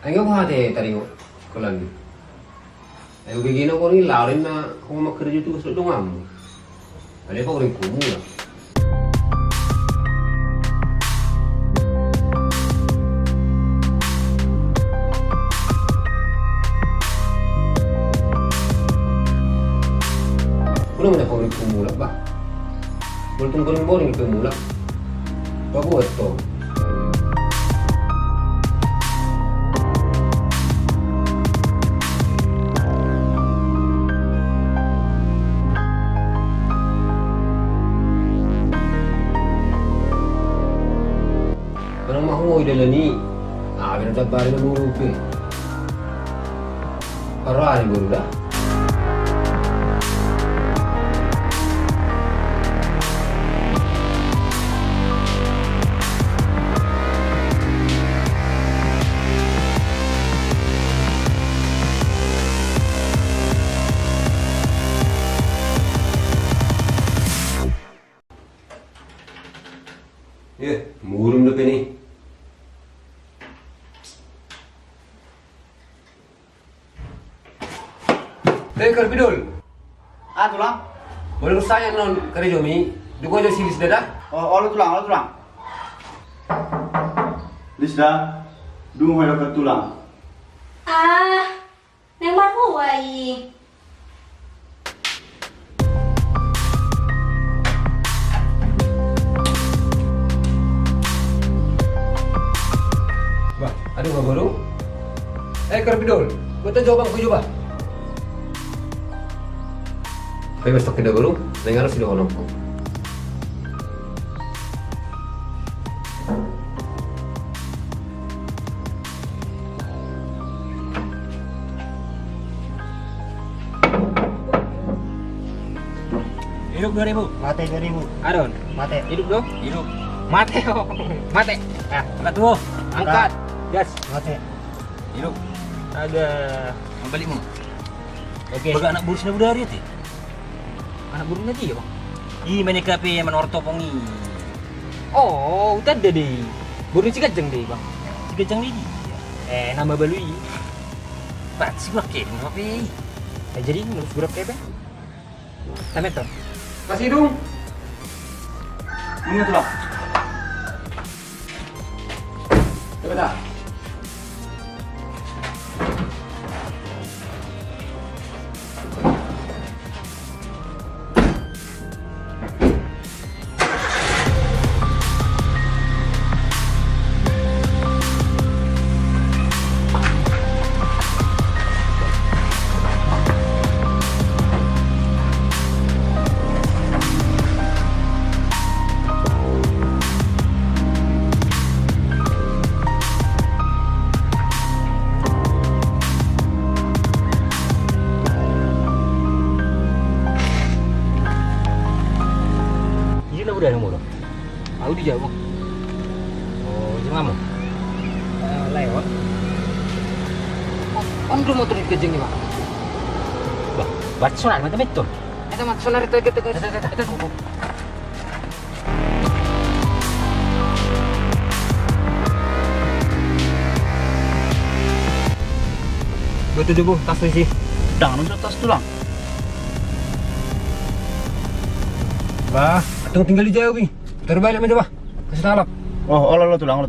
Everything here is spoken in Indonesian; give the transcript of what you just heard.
Ayo hati tadi ko lagi. Ayo begini ko ni larin na kung makerja tu sa dungam. Ada pa rin kumula. Kuno mana pa rin kumula ba? Bultong ko rin mo rin kumula. Bago ito. Parang mahungoy dala ni. Akin ang tabari ng murupi. Parang guru dah. Murum na pini. Karbidol. Tulang? Boleh saya non karejomi. Dugo aja silis dada. Oh, tulang. Lisda, dung hoyo ke tulang. Neng baru wai. Bah, ada nggak baru? Karbidol. Betul jawaban aku coba. Kaya besok kita baru, dengar sudah kono. Hidup 2000. Mate 2000. Aron. Mate. Hidup dong. Hidup. Mate. Mate. Nah, angkat tuh. Angkat. Gas. Mate. Hidup. Ada. Balik mo. Oke. Baga anak burus na budari ito. Anak burus na dia, Bang. Mana kape man orto pongi. Oh, udah deh. Burus si kajang deh, Bang. Si kajang ni. Nama balui. Pat si burak ke, ngapain? Jadi ngurus burak ke, Bang? Tamet tuh. Kasih dong. Ini tulang. Coba dah. Udah nemu loh. Aku di jauh. Oh, jangan kamu. Lewat. Om dulu motor di kejeng ni mak. Bah, baca sonar macam itu. Itu mak sonar itu kita. Betul juga tas sih. Jangan untuk tas tulang. Bah, atong tinggal di jauh ni. Terbalik macam apa? Kasih talak. Oh, tulang.